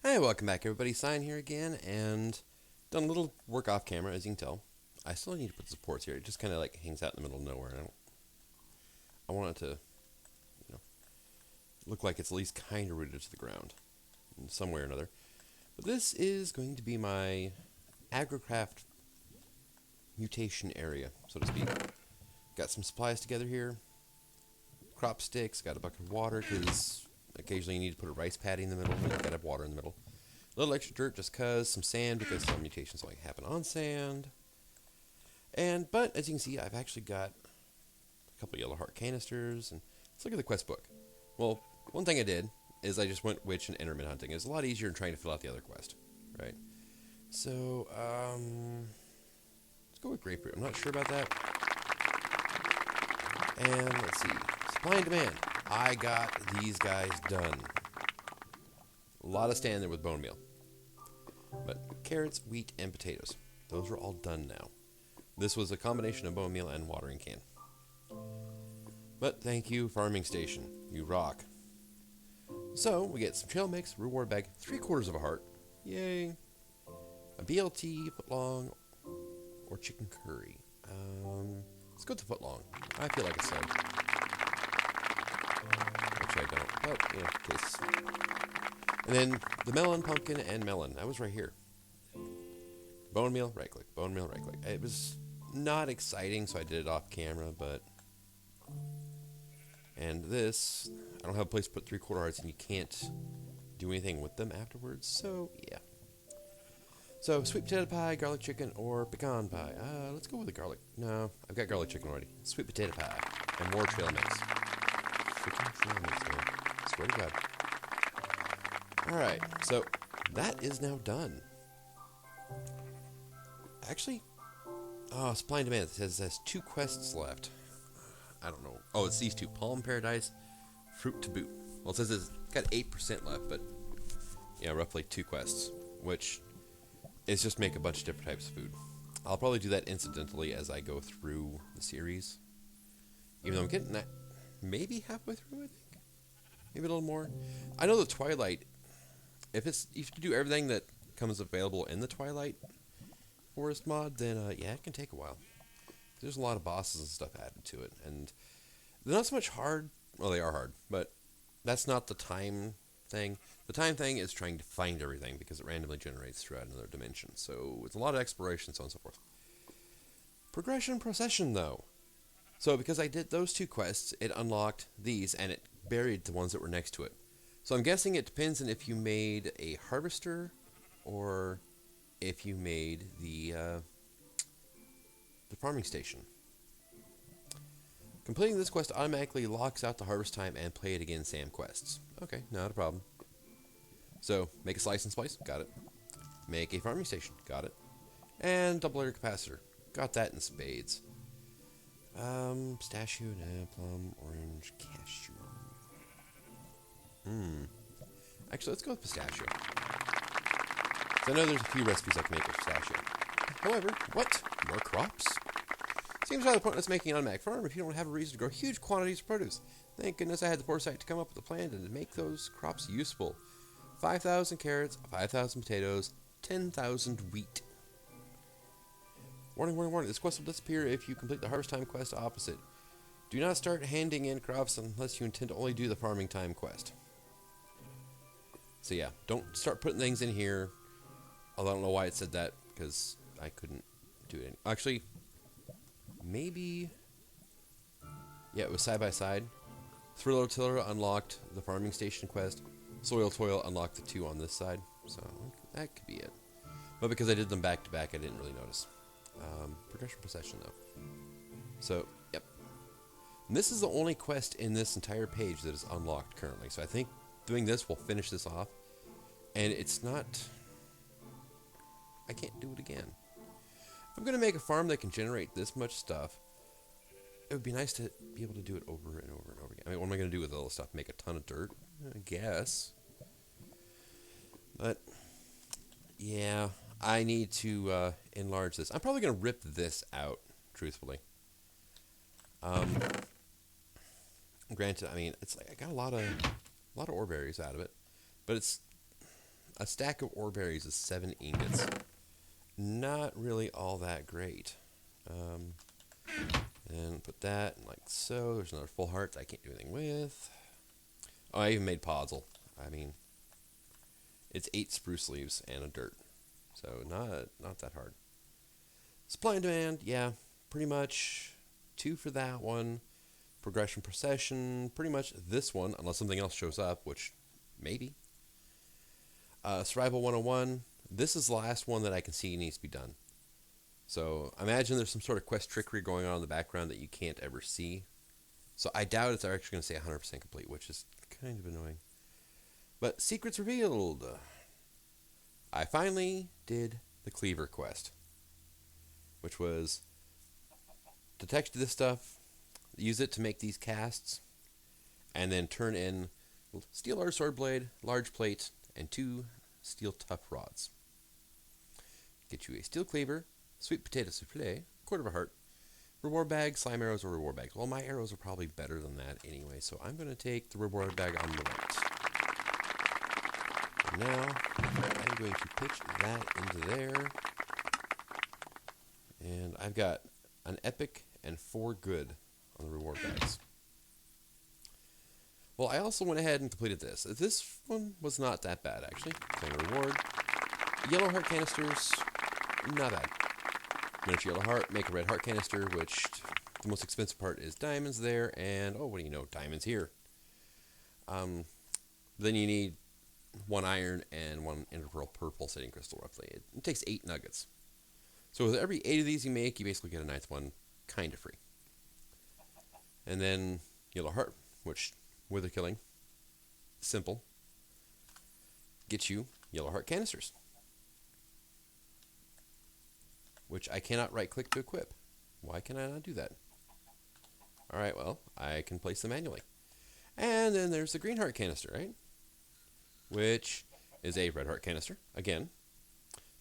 Hey, welcome back everybody. Sign here again, and done a little work off camera, as you can tell. I still need to put supports here. It just kind of like hangs out in the middle of nowhere. I want it to, look like it's at least kind of rooted to the ground in some way or another. But this is going to be my agrocraft mutation area, so to speak. Got some supplies together here. Crop sticks. Got a bucket of water because occasionally you need to put a rice paddy in the middle. You gotta have water in the middle. A little extra dirt just cause, some sand because some mutations only happen on sand. But as you can see, I've actually got a couple yellow heart canisters, and let's look at the quest book. Well, one thing I did is I just went witch and enderman hunting. It's a lot easier than trying to fill out the other quest, right? So, let's go with grapefruit. I'm not sure about that. And let's see, supply and demand. I got these guys done. A lot of stand there with bone meal. But carrots, wheat, and potatoes. Those are all done now. This was a combination of bone meal and watering can. But thank you, farming station. You rock. So, we get some trail mix, reward bag, 3/4 of a heart. Yay. A BLT, footlong, or chicken curry. Let's go with the footlong. I feel like a sub. Which I don't. But, case. And then the melon, pumpkin, and melon. That was right here. Bone meal, right click. Bone meal, right click. It was not exciting, so I did it off camera, but. And this, I don't have a place to put 3/4 hearts, and you can't do anything with them afterwards, so yeah. So, sweet potato pie, garlic chicken, or pecan pie. Let's go with the garlic. No, I've got garlic chicken already. Sweet potato pie, and more trail mix. Freaking trail mix, man. Swear to God. Alright, so that is now done. Actually, supply and demand. It says it has 2 quests left. I don't know. Oh, it's these two. Palm Paradise, Fruit to Boot. Well, it says it's got 8% left, but yeah, roughly 2 quests, which is just make a bunch of different types of food. I'll probably do that incidentally as I go through the series. Even though I'm getting that maybe halfway through, I think. Maybe a little more. I know the Twilight, if you do everything that comes available in the Twilight Forest mod, then yeah, it can take a while. There's a lot of bosses and stuff added to it, and they're not so much hard. Well, they are hard, but that's not the time thing. The time thing is trying to find everything because it randomly generates throughout another dimension. So it's a lot of exploration, so on and so forth. Progression procession, though. So because I did those 2 quests, it unlocked these, and it buried the ones that were next to it. So I'm guessing it depends on if you made a harvester or if you made the farming station. Completing this quest automatically locks out the harvest time and play it again Sam quests. Okay, not a problem. So, make a slice and splice, got it. Make a farming station, got it. And double layer capacitor, got that in spades. Pistachio, plum, orange, cashew. Actually, let's go with pistachio. So I know there's a few recipes I can make with pistachio. However, what? More crops? Seems rather pointless making an automatic farm if you don't have a reason to grow huge quantities of produce. Thank goodness I had the foresight to come up with a plan to make those crops useful. 5,000 carrots, 5,000 potatoes, 10,000 wheat. Warning, warning, warning. This quest will disappear if you complete the harvest time quest opposite. Do not start handing in crops unless you intend to only do the farming time quest. So yeah, don't start putting things in here. Although I don't know why it said that, because I couldn't do it. Actually, maybe. Yeah, it was side by side. Thriller Tiller unlocked the farming station quest. Soil Toil unlocked the 2 on this side. So that could be it. But because I did them back to back, I didn't really notice. Progression procession, though. So, yep. And this is the only quest in this entire page that is unlocked currently. So I think doing this will finish this off. And it's not. I can't do it again. If I'm going to make a farm that can generate this much stuff, it would be nice to be able to do it over and over and over again. I mean, what am I going to do with all this stuff? Make a ton of dirt? I guess. But, yeah, I need to enlarge this. I'm probably going to rip this out, truthfully. Granted, I mean, it's like I got a lot of ore berries out of it, but it's a stack of ore berries is 7 ingots. Not really all that great. And put that like so. There's another full heart I can't do anything with. Oh, I even made podzol. I mean, it's 8 spruce leaves and a dirt. So not that hard. Supply and demand, yeah, pretty much 2 for that one. Progression procession, pretty much this one, unless something else shows up, which maybe. Survival 101, this is the last one that I can see needs to be done. So I imagine there's some sort of quest trickery going on in the background that you can't ever see. So I doubt it's actually going to say 100% complete, which is kind of annoying. But secrets revealed. I finally did the cleaver quest, which was detect this stuff, use it to make these casts, and then turn in steel large sword blade, large plate, and 2 steel tough rods. Get you a steel cleaver, sweet potato souffle, quarter of a heart, reward bag, slime arrows, or reward bags. Well, my arrows are probably better than that anyway, so I'm going to take the reward bag on the right. And now, I'm going to pitch that into there. And I've got an epic and 4 good on the reward bags. Well, I also went ahead and completed this. This one was not that bad, actually. Claim a reward. Yellow heart canisters, not bad. Miniature yellow heart, make a red heart canister, which the most expensive part is diamonds there, and oh, what do you know, diamonds here. Then you need 1 iron and 1 integral purple setting crystal, roughly. It takes 8 nuggets. So with every 8 of these you make, you basically get a 9th one kind of free. And then yellow heart, which wither killing, simple, gets you yellow heart canisters, which I cannot right click to equip. Why can I not do that? Alright, well, I can place them manually. And then there's the green heart canister, right? Which is a red heart canister, again,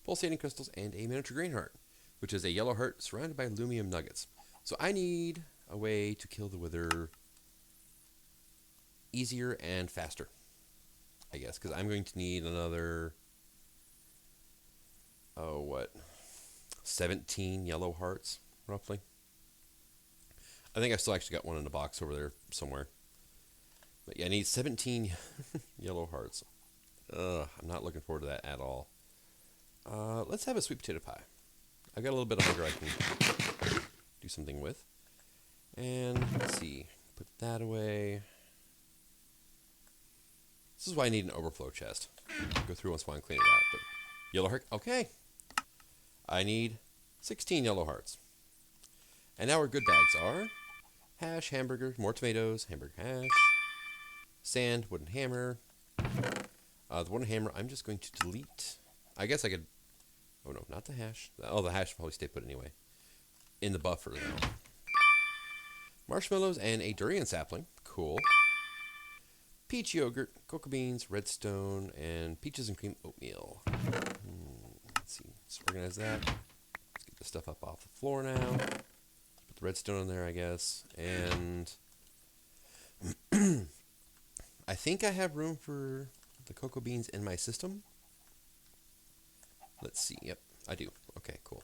pulsating crystals, and a miniature green heart, which is a yellow heart surrounded by lumium nuggets. So I need a way to kill the wither easier and faster, I guess, because I'm going to need another, 17 yellow hearts, roughly. I think I still actually got one in the box over there somewhere. But yeah, I need 17 yellow hearts. I'm not looking forward to that at all. Let's have a sweet potato pie. I've got a little bit of hunger I can do something with. And let's see, put that away. This is why I need an overflow chest. Go through once in a while and clean it out. But yellow heart, okay. I need 16 yellow hearts. And now our good bags are hash, hamburger, more tomatoes, hamburger hash, sand, wooden hammer. The wooden hammer I'm just going to delete. I guess I could, oh no, not the hash. Oh, the hash will probably stay put anyway. In the buffer though. Marshmallows and a durian sapling, cool. Peach yogurt, cocoa beans, redstone, and peaches and cream oatmeal. Let's see, let's organize that. Let's get the stuff up off the floor now. Put the redstone in there, I guess. And I think I have room for the cocoa beans in my system. Let's see, yep, I do. Okay, cool.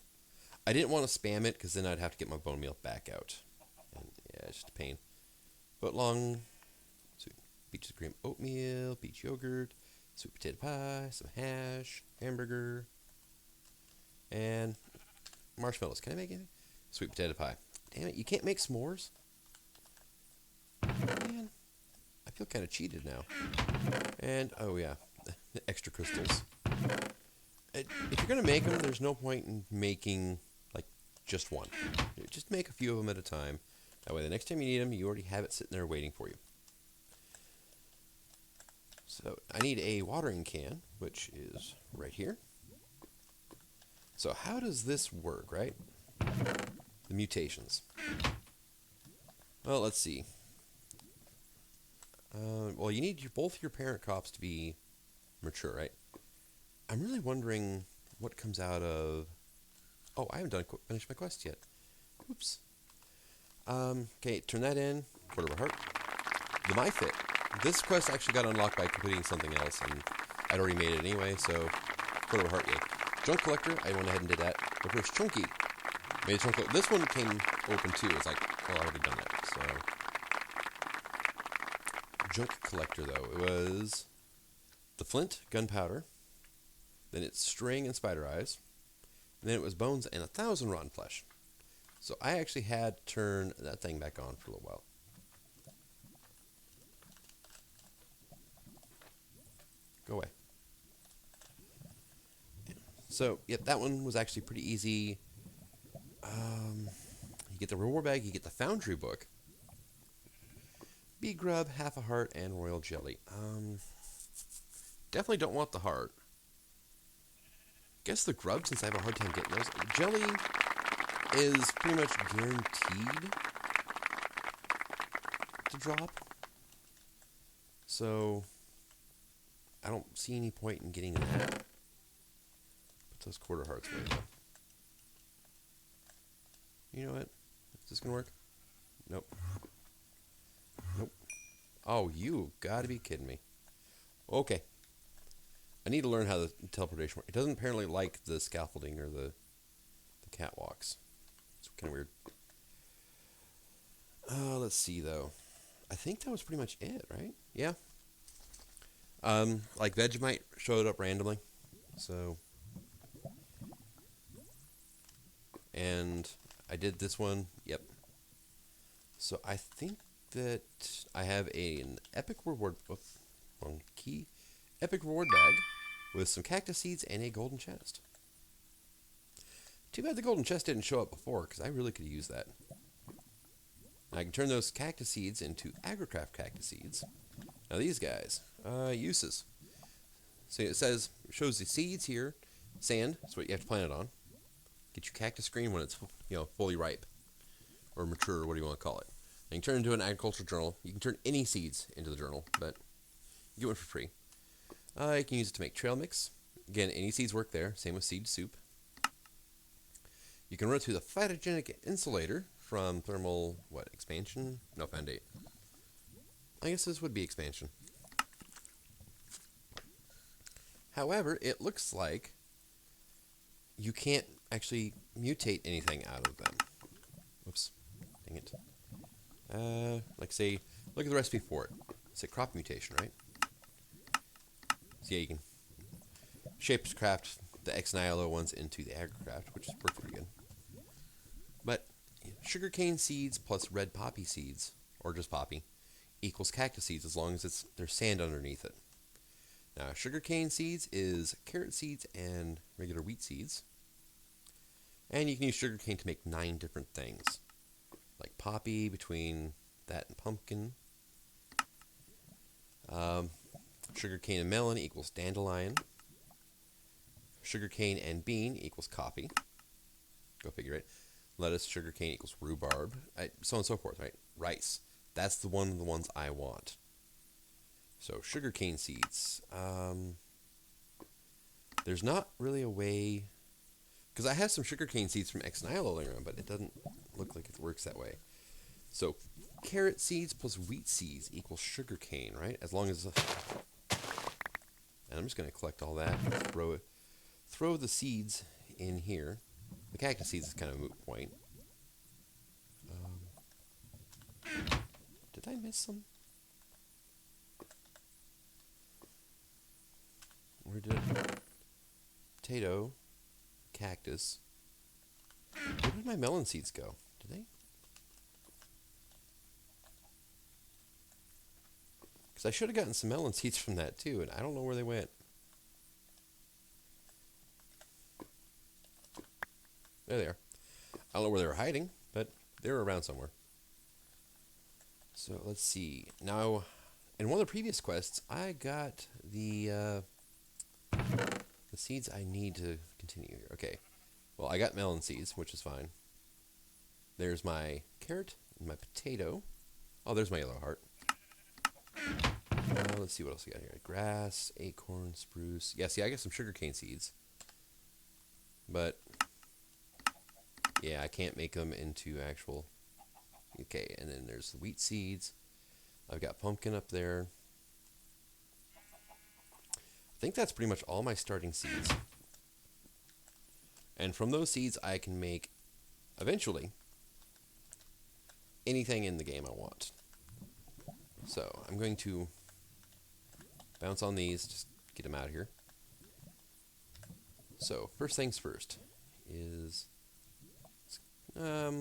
I didn't want to spam it because then I'd have to get my bone meal back out. And yeah, it's just a pain. But long... peaches cream oatmeal, peach yogurt, sweet potato pie, some hash, hamburger, and marshmallows. Can I make anything? Sweet potato pie. Damn it, you can't make s'mores? Man, I feel kind of cheated now. And, oh yeah, the extra crystals. If you're going to make them, there's no point in making, like, just one. Just make a few of them at a time. That way the next time you need them, you already have it sitting there waiting for you. So I need a watering can, which is right here. So how does this work, right? The mutations. Well, let's see. Well, you need both your parent crops to be mature, right? I'm really wondering what comes out of... Oh, I haven't finished my quest yet. Oops. Okay, turn that in. Quarter of a heart. The MyFit. This quest actually got unlocked by completing something else, and I'd already made it anyway, so quarter of a heart, yay. Junk collector, I went ahead and did that. But first, chunky. Made a chunk. This one came open too. It's like, well, I already done that. So, junk collector though, it was the flint, gunpowder, then it's string and spider eyes, and then it was bones and 1,000 rotten flesh. So I actually had to turn that thing back on for a little while. Go away. So, yep, that one was actually pretty easy. You get the reward bag, you get the foundry book, bee grub, half a heart, and royal jelly. Definitely don't want the heart. Guess the grub, since I have a hard time getting those. Jelly is pretty much guaranteed to drop. So, I don't see any point in getting that. Put those quarter hearts away, though. You know what? Is this going to work? Nope. Nope. Oh, you gotta be kidding me. Okay. I need to learn how the teleportation works. It doesn't apparently like the scaffolding or the catwalks. It's kind of weird. Let's see, though. I think that was pretty much it, right? Yeah. Like Vegemite showed up randomly. So. And I did this one. Yep. So I think that I have an epic reward. Wrong key. Epic reward bag with some cactus seeds and a golden chest. Too bad the golden chest didn't show up before, because I really could use that. Now I can turn those cactus seeds into agricraft cactus seeds. Now these guys, uses. So it shows the seeds here. Sand, that's what you have to plant it on. Get your cactus green when it's fully ripe or mature, or what do you want to call it. And you can turn it into an agricultural journal. You can turn any seeds into the journal, but you get one for free. You can use it to make trail mix. Again, any seeds work there. Same with seed soup. You can run it through the phytogenic insulator from thermal, expansion? No, foundate. I guess this would be expansion. However, it looks like you can't actually mutate anything out of them. Whoops. Dang it. Say, look at the recipe for it. It's a crop mutation, right? So yeah, you can shapecraft the ex nihilo ones into the agricraft, which is pretty good. But sugarcane seeds plus red poppy seeds, or just poppy, equals cactus seeds as long as there's sand underneath it. Now, sugarcane seeds is carrot seeds and regular wheat seeds. And you can use sugarcane to make 9 different things. Like poppy, between that and pumpkin. Sugarcane and melon equals dandelion. Sugarcane and bean equals coffee. Go figure it. Lettuce, sugarcane equals rhubarb. So on and so forth, right? Rice. That's one of the ones I want. So sugarcane seeds. There's not really a way... Because I have some sugarcane seeds from Ex Nihilo laying around, but it doesn't look like it works that way. So carrot seeds plus wheat seeds equals sugarcane, right? As long as... And I'm just going to collect all that. Throw the seeds in here. The cactus seeds is kind of a moot point. Did I miss some? Where did potato, cactus? Where did my melon seeds go? Did they? Because I should have gotten some melon seeds from that too, and I don't know where they went. There they are. I don't know where they were hiding, but they were around somewhere. So let's see. Now, in one of the previous quests, I got the seeds I need to continue here. Okay. Well, I got melon seeds, which is fine. There's my carrot and my potato. Oh, there's my yellow heart. Let's see what else we got here. Grass, acorn, spruce. Yeah, see, I got some sugarcane seeds. But, yeah, I can't make them into actual... Okay, and then there's the wheat seeds. I've got pumpkin up there. think that's pretty much all my starting seeds. And from those seeds, I can make, eventually, anything in the game I want. So, I'm going to bounce on these, just get them out of here. So, first things first is, there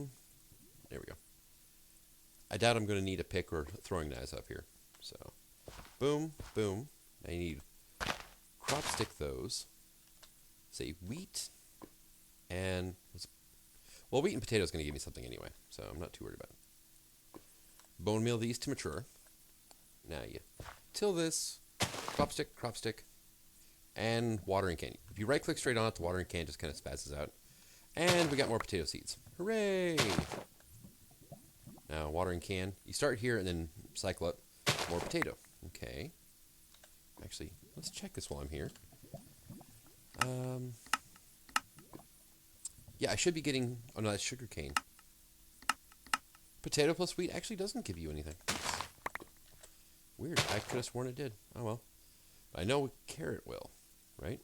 we go. I doubt I'm going to need a pick or throwing knives up here. So, boom, boom. I need crop stick those. Say wheat and, well, wheat and potato is going to give me something anyway, so I'm not too worried about it. Bone meal these to mature. Now you till this, crop stick, and watering can. If you right click straight on it, the watering can just kind of spazzes out. And we got more potato seeds. Hooray! Now, watering can. You start here and then cycle up more potato. Okay. Actually, let's check this while I'm here. Yeah, I should be getting... Oh, no, that's sugar cane. Potato plus wheat actually doesn't give you anything. Weird. I could have sworn it did. Oh, well. I know carrot will, right?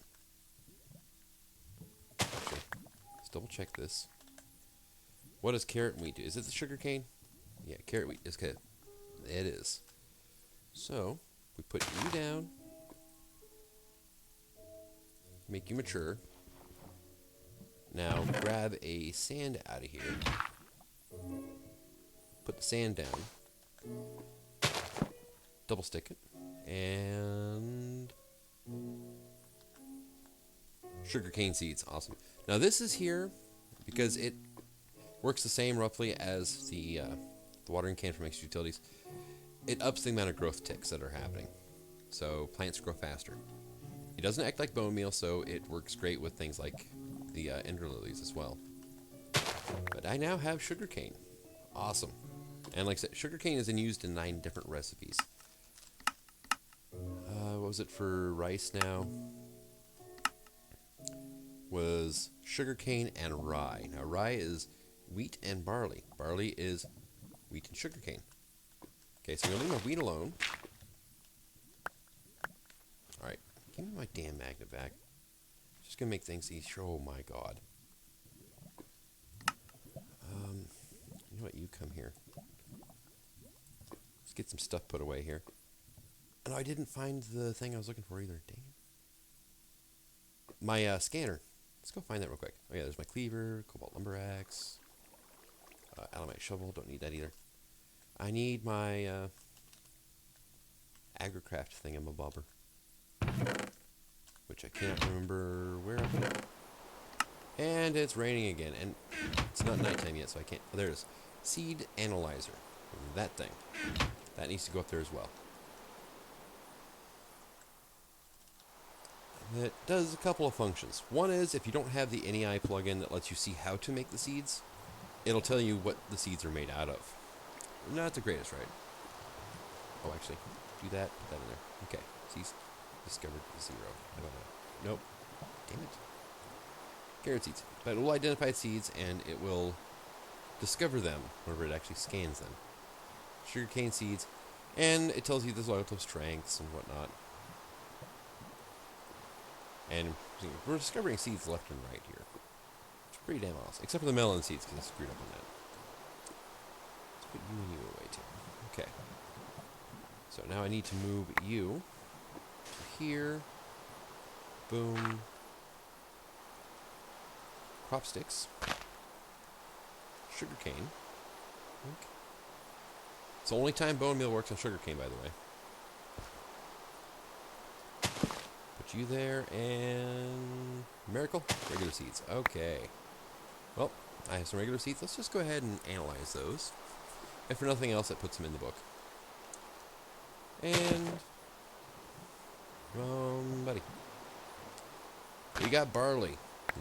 Actually, let's double check this. What does carrot and wheat do? Is it the sugar cane? Yeah, carrot wheat is good. It is. So, we put you down. Make you mature. Now, grab a sand out of here. Put the sand down. Double stick it. And sugarcane seeds. Awesome. Now, this is here because it works the same roughly as the watering can from Extra Utilities. It ups the amount of growth ticks that are happening. So plants grow faster. It doesn't act like bone meal, so it works great with things like the ender lilies as well. But I now have sugarcane. Awesome. And like I said, sugarcane is used in 9 different recipes. What was it for rice now? Was sugarcane and rye. Now rye is wheat and barley. Barley is wheat and sugarcane. Okay, so I'm going to leave my wheat alone. Alright, give me my damn magnet back. Just going to make things easier. Oh my god. You know what, you come here. Let's get some stuff put away here. No, I didn't find the thing I was looking for either. Dang it. My scanner. Let's go find that real quick. Oh yeah, there's my cleaver, cobalt lumber axe, alamite shovel. Don't need that either. I need my agricraft thingamabobber, which I can't remember where I put it. And it's raining again, and it's not nighttime yet, so I can't. Oh, there it is. Seed analyzer. That thing. That needs to go up there as well. It does a couple of functions. One is, if you don't have the NEI plugin that lets you see how to make the seeds, it'll tell you what the seeds are made out of. Not the greatest, right? Oh, actually, do that, put that in there. Okay, seeds discovered 0. I don't know. Nope. Damn it. Carrot seeds. But it will identify seeds, and it will discover them whenever it actually scans them. Sugarcane seeds, and it tells you the relative strengths and whatnot. And we're discovering seeds left and right here. It's pretty damn awesome. Except for the melon seeds, because I screwed up on that. Let's put you and you away, too. Okay. So now I need to move you to here. Boom. Crop sticks. Sugarcane. Okay. It's the only time bone meal works on sugarcane, by the way. Put you there, and miracle, regular seeds. Okay. Well, I have some regular seeds. Let's just go ahead and analyze those. If for nothing else, it puts them in the book. And, buddy, we got barley.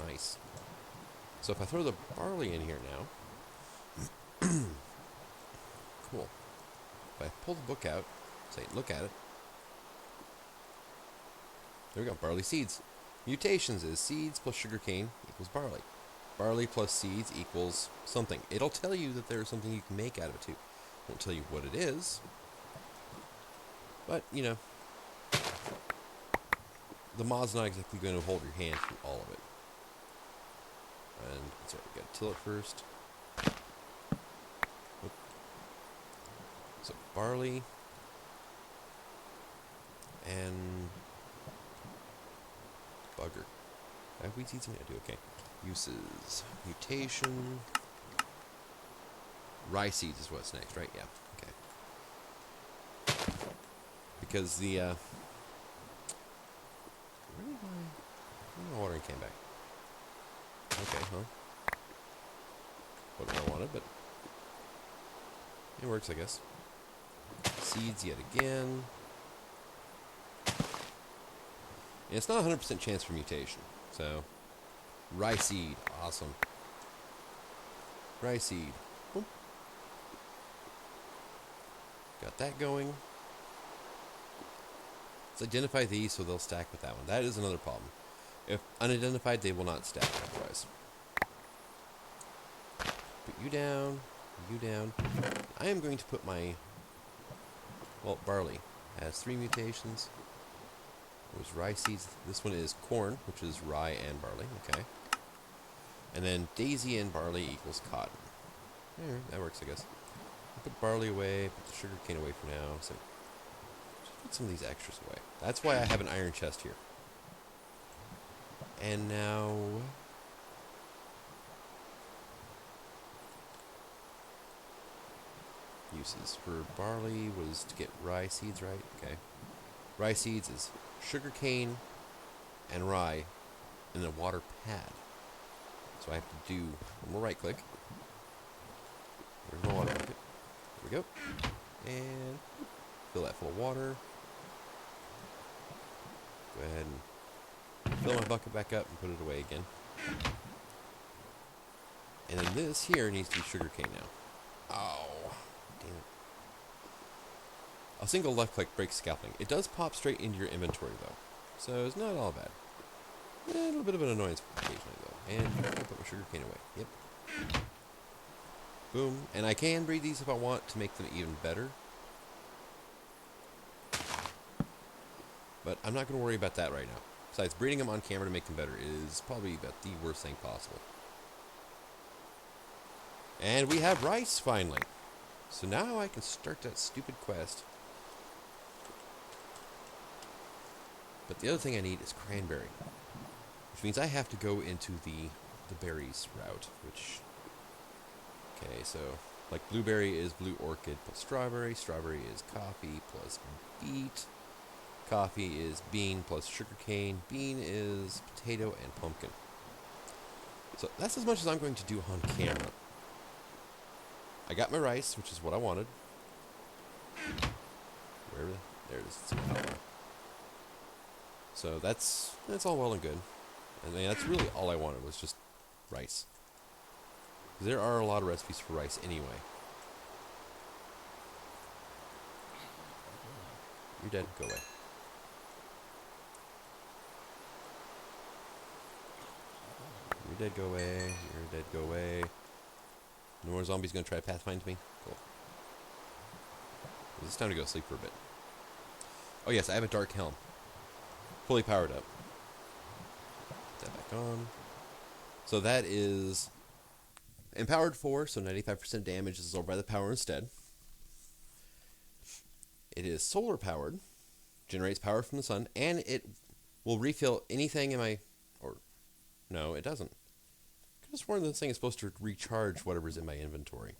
Nice. So if I throw the barley in here now, cool. If I pull the book out, say, look at it. There we go, barley seeds. Mutations is seeds plus sugarcane equals barley. Barley plus seeds equals something. It'll tell you that there's something you can make out of it too. Won't tell you what it is. But, you know. the mod's not exactly going to hold your hand through all of it. And sorry, we got to till it first. Oop. So barley and bugger. I have wheat seeds in it. I do. Okay. Uses mutation. Rye seeds is what's next, right? Yeah. Okay. Because the where did my watering can back? Okay, huh? Wasn't what I wanted, but it works, I guess. Seeds yet again. And it's not 100% chance for mutation, so rye seed, awesome. Rye seed. Boom. Got that going. Let's identify these so they'll stack with that one. That is another problem. If unidentified, they will not stack otherwise. Put you down, you down. I am going to put my, well, barley has 3 mutations. There's rye seeds. This one is corn, which is rye and barley. Okay. And then daisy and barley equals cotton. That works, I guess. Put barley away, put the sugar cane away for now. So just put some of these extras away. That's why I have an iron chest here. And now uses for barley was to get rye seeds, right? Okay. Rye seeds is sugar cane and rye in a water pad. So I have to do one more right click. There's my water bucket. There we go. And fill that full of water. Go ahead and fill my bucket back up and put it away again. And then this here needs to be sugar cane now. Oh, damn it. A single left click breaks scalping. It does pop straight into your inventory though, so it's not all bad. A little bit of an annoyance occasionally though. And I'm gonna put my sugar cane away. Yep. Boom. And I can breed these if I want to make them even better. But I'm not going to worry about that right now. Besides, breeding them on camera to make them better is probably about the worst thing possible. And we have rice, finally. So now I can start that stupid quest. But the other thing I need is cranberry. Which means I have to go into the berries route. Which... Okay, so... Like blueberry is blue orchid plus strawberry. Strawberry is coffee plus beet. Coffee is bean plus sugarcane. Bean is potato and pumpkin. So that's as much as I'm going to do on camera. I got my rice, which is what I wanted. There it is. So that's all well and good. I mean, that's really all I wanted was just rice. There are a lot of recipes for rice anyway. You're dead. Go away. You're dead. Go away. You're dead. Go away. No more zombies gonna try to pathfind me? Cool. It's time to go sleep for a bit. Oh yes, I have a dark helm. Fully powered up. Put that back on. So that is empowered 4, so 95% damage is absorbed by the power instead. It is solar powered, generates power from the sun, and it will refill anything in my... Or, no, it doesn't. I could have sworn this thing is supposed to recharge whatever's in my inventory.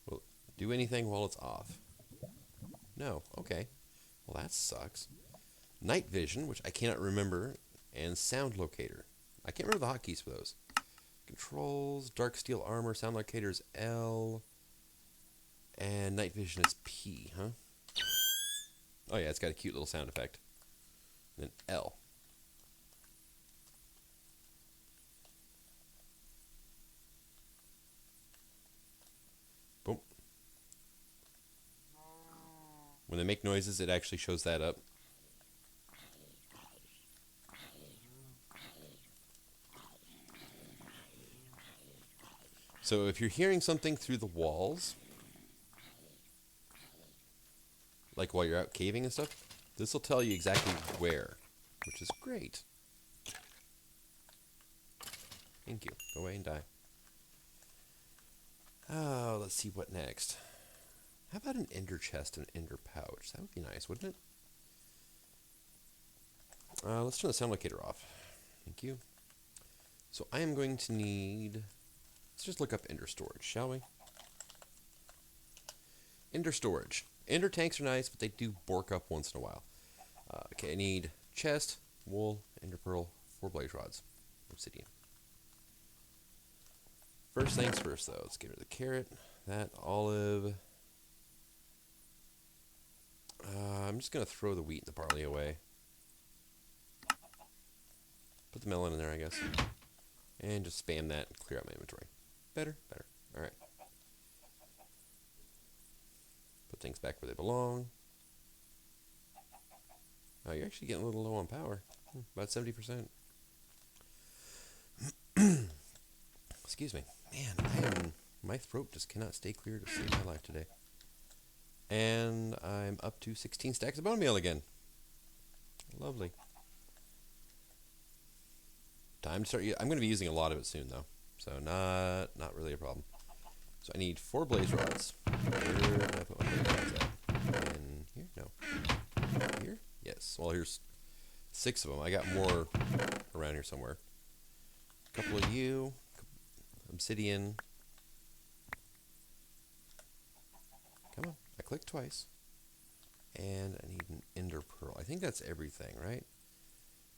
Will it do anything while it's off? No, okay. Well, that sucks. Night vision, which I cannot remember, and sound locator. I can't remember the hotkeys for those. Controls, dark steel armor, sound locator is L, and night vision is P, huh? Oh yeah, it's got a cute little sound effect. And then L. Boom. When they make noises, it actually shows that up. So if you're hearing something through the walls, like while you're out caving and stuff, this will tell you exactly where, which is great. Thank you. Go away and die. Oh, let's see what next. How about an ender chest and ender pouch? That would be nice, wouldn't it? Let's turn the sound locator off. Thank you. So I am going to need... Let's just look up ender storage, shall we? Ender storage. Ender tanks are nice, but they do bork up once in a while. Okay, I need chest, wool, ender pearl, 4 blaze rods, obsidian. First things first, though. Let's get rid of the carrot, that olive. I'm just going to throw the wheat and the barley away. Put the melon in there, I guess. And just spam that and clear out my inventory. Better, better. Alright. Put things back where they belong. Oh, you're actually getting a little low on power. About 70%. Excuse me. Man, my throat just cannot stay clear to save my life today. And I'm up to 16 stacks of bone meal again. Lovely. Time to start. I'm going to be using a lot of it soon, though. So not really a problem. So I need 4 blaze rods. Where did I put my blaze rods at? In here? No. Here? Yes. Well, here's 6 of them. I got more around here somewhere. A couple of you. Obsidian. Come on. I clicked twice. And I need an ender pearl. I think that's everything, right?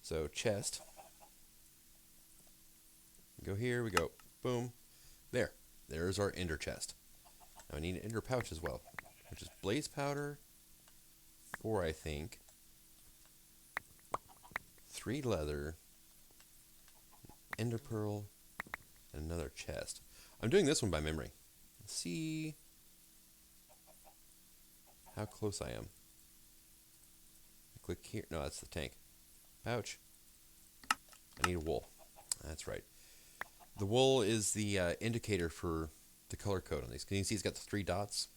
So chest. Go here. We go. Boom. There. There's our ender chest. Now I need an ender pouch as well, which is blaze powder. 4, I think. 3 leather. Ender pearl. And another chest. I'm doing this one by memory. Let's see how close I am. I click here. No, that's the tank. Pouch. I need a wool. That's right. The wool is the indicator for the color code on these. Can you see it's got the 3 dots?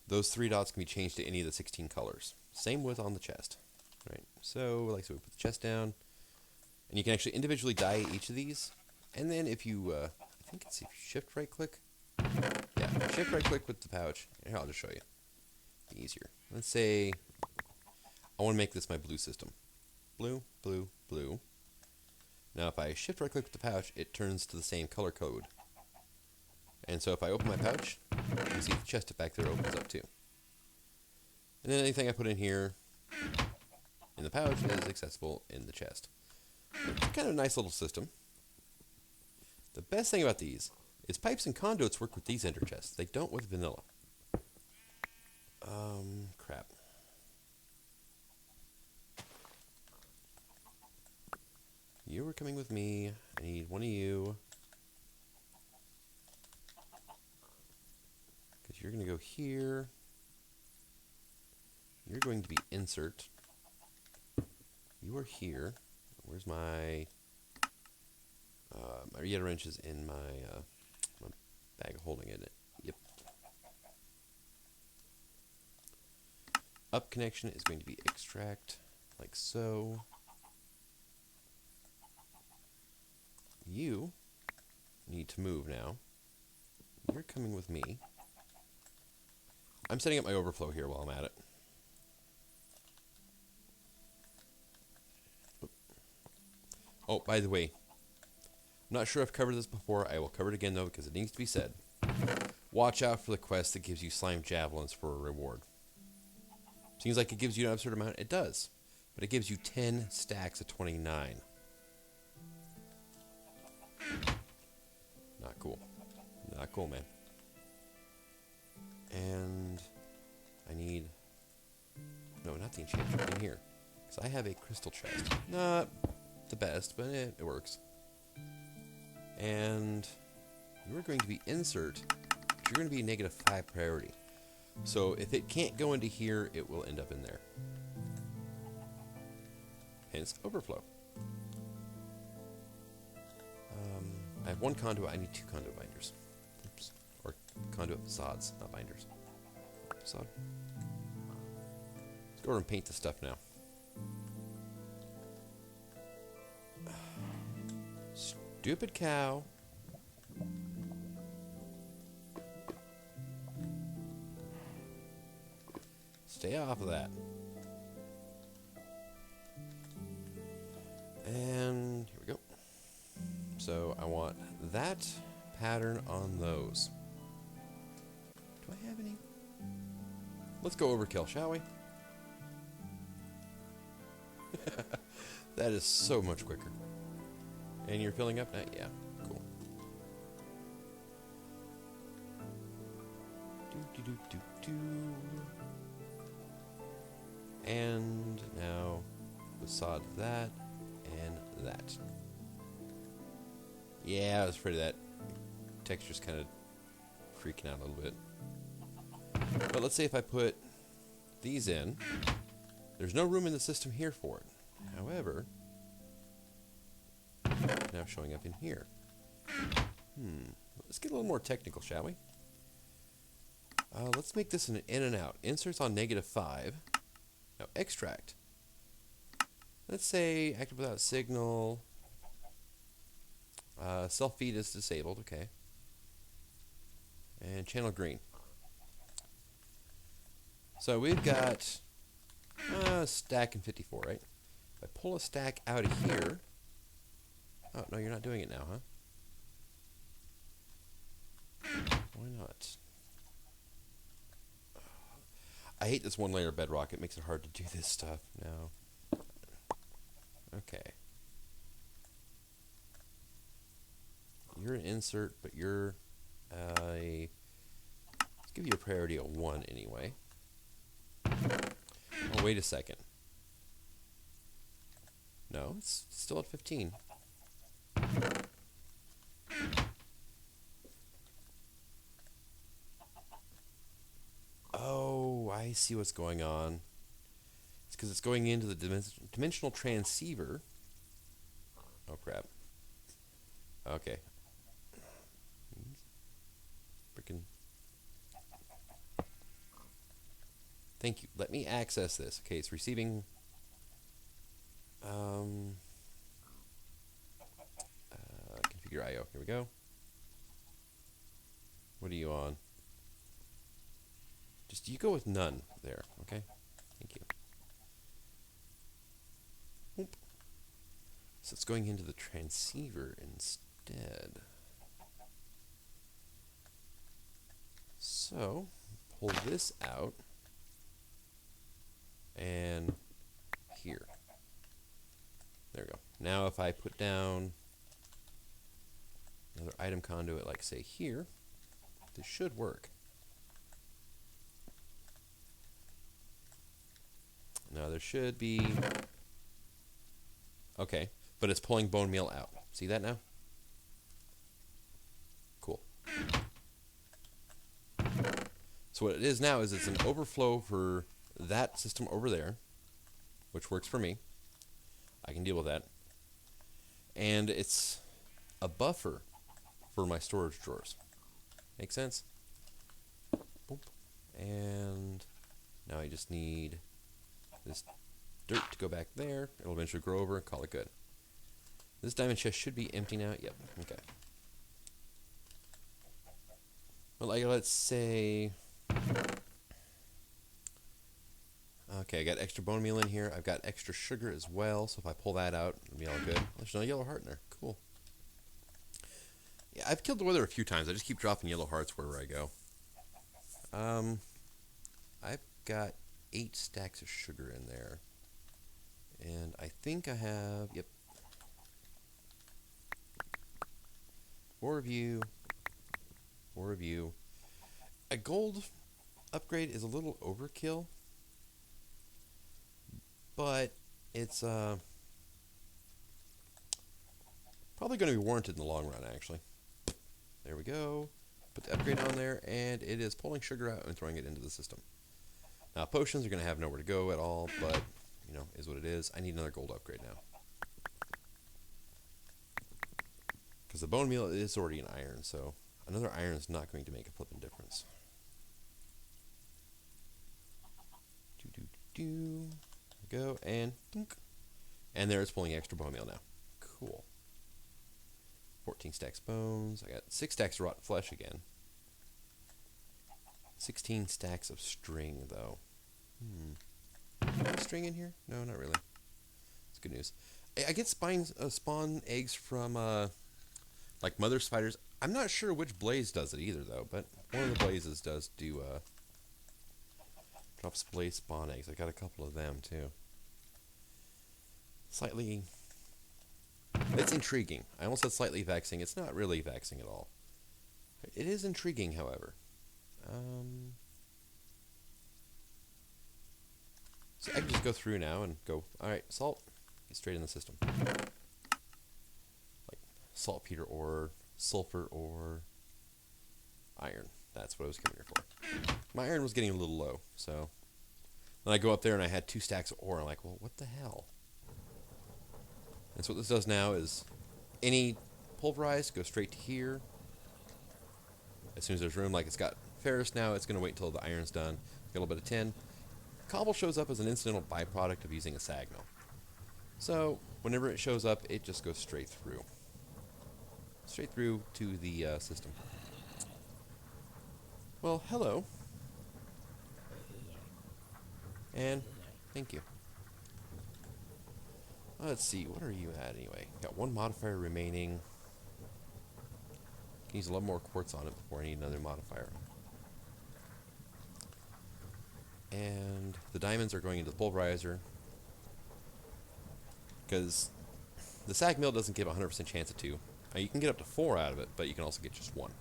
Those 3 dots can be changed to any of the 16 colors. Same with on the chest. Right. So, like so, we put the chest down. And you can actually individually dye each of these. And then if you, I think it's if you shift right click. Yeah, shift right click with the pouch. Here, I'll just show you. Be easier. Let's say I want to make this my blue system. Blue, blue, blue. Now if I shift right click with the pouch, it turns to the same color code. And so if I open my pouch, you can see the chest back there opens up too. And then anything I put in here in the pouch is accessible in the chest. It's kind of a nice little system. The best thing about these is pipes and conduits work with these ender chests. They don't with vanilla. Crap. You were coming with me. I need one of you. Because you're going to go here. You're going to be insert. You are here. Where's my... my Rieta wrench is in my bag of holding it. Yep. Up connection is going to be extract, like so. You need to move now. You're coming with me. I'm setting up my overflow here while I'm at it. Oh, by the way, I'm not sure I've covered this before. I will cover it again, though, because it needs to be said. Watch out for the quest that gives you slime javelins for a reward. Seems like it gives you an absurd amount. It does. But it gives you 10 stacks of 29. Not cool. Not cool, man. And I need... No, not the enchanter. In here. Because I have a crystal chest. Not the best, but it works. And you're going to be insert, but you're going to be -5 priority. So if it can't go into here, it will end up in there. Hence overflow. I have 1 conduit. I need 2 conduit binders. Oops. Or conduit sods, not binders. Sod. Let's go over and paint the stuff now. Stupid cow. Stay off of that. And here we go. So I want that pattern on those. Do I have any? Let's go overkill, shall we? That is so much quicker. And you're filling up now? Yeah, cool. And now facade that and that. Yeah, I was afraid of that. Texture's kind of freaking out a little bit. But let's say if I put these in, there's no room in the system here for it. However, now showing up in here. Let's get a little more technical, shall we? Let's make this an in and out. Inserts on -5. Now extract. Let's say active without signal. Self-feed is disabled, okay. And channel green. So we've got a stack in 54, right? If I pull a stack out of here... Oh, no, you're not doing it now, huh? Why not? I hate this one layer bedrock. It makes it hard to do this stuff now. Okay. You're an insert, but you're a... Let's give you a priority of 1 anyway. Oh, wait a second. No, it's still at 15. Oh, I see what's going on. It's because it's going into the dimensional transceiver. Oh, crap. Okay. Freaking... Thank you. Let me access this. Okay, it's receiving... configure I/O. Here we go. What are you on? Just you go with none there, okay? Thank you. Oop. So it's going into the transceiver instead. So, pull this out. And here. There we go. Now if I put down another item conduit, like say here, this should work. Now there should be... Okay, but it's pulling bone meal out. See that now? Cool. So what it is now is it's an overflow for that system over there, which works for me. I can deal with that. And it's a buffer for my storage drawers. Make sense? Boop. And now I just need this dirt to go back there. It'll eventually grow over and call it good. This diamond chest should be empty now. Yep. Okay. Well, like, let's say... Okay, I got extra bone meal in here. I've got extra sugar as well, so if I pull that out, it'll be all good. There's no yellow heart in there. Cool. Yeah, I've killed the wither a few times. I just keep dropping yellow hearts wherever I go. I've got 8 stacks of sugar in there. And I think I have, yep. 4 of you. 4 of you. A gold upgrade is a little overkill. But it's probably going to be warranted in the long run, actually. There we go. Put the upgrade on there, and it is pulling sugar out and throwing it into the system. Now, potions are going to have nowhere to go at all, but, you know, is what it is. I need another gold upgrade now. Because the bone meal is already an iron, so another iron is not going to make a flipping difference. Do go and dunk. And there it's pulling extra bone meal now. Cool. 14 stacks bones. I got 6 stacks of rotten flesh again. 16 stacks of string though. String in here? No, not really. It's good news. I get spawn eggs from like mother spiders. I'm not sure which blaze does it either though, but one of the blazes does do drops blaze spawn eggs. I got a couple of them too. Slightly, it's intriguing. I almost said slightly vexing. It's not really vexing at all. It is intriguing, however. So I can just go through now and go, alright, salt, get straight in the system. Like saltpeter ore, sulfur ore, iron. That's what I was coming here for. My iron was getting a little low, so then I go up there and I had 2 stacks of ore. I'm like, well, what the hell? And so what this does now is any pulverized goes straight to here. As soon as there's room, like it's got ferrous now, it's going to wait until the iron's done. Get a little bit of tin. Cobble shows up as an incidental byproduct of using a sag mill. So whenever it shows up, it just goes straight through. Straight through to the system. Well, hello. And thank you. Let's see, what are you at anyway? Got 1 modifier remaining. Can use a lot more quartz on it before I need another modifier. And the diamonds are going into the pulverizer. Because the sag mill doesn't give a 100% chance of 2. You can get up to 4 out of it, but you can also get just 1.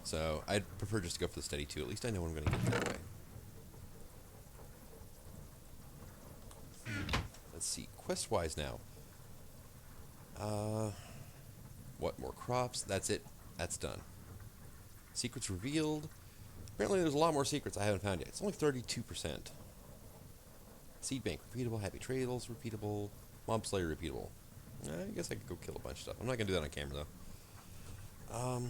So I'd prefer just to go for the steady 2. At least I know what I'm going to get that way. Let's see, quest-wise now. What, more crops? That's it. That's done. Secrets revealed. Apparently there's a lot more secrets I haven't found yet. It's only 32%. Seed bank repeatable, happy trails repeatable, mob slayer repeatable. I guess I could go kill a bunch of stuff. I'm not going to do that on camera though.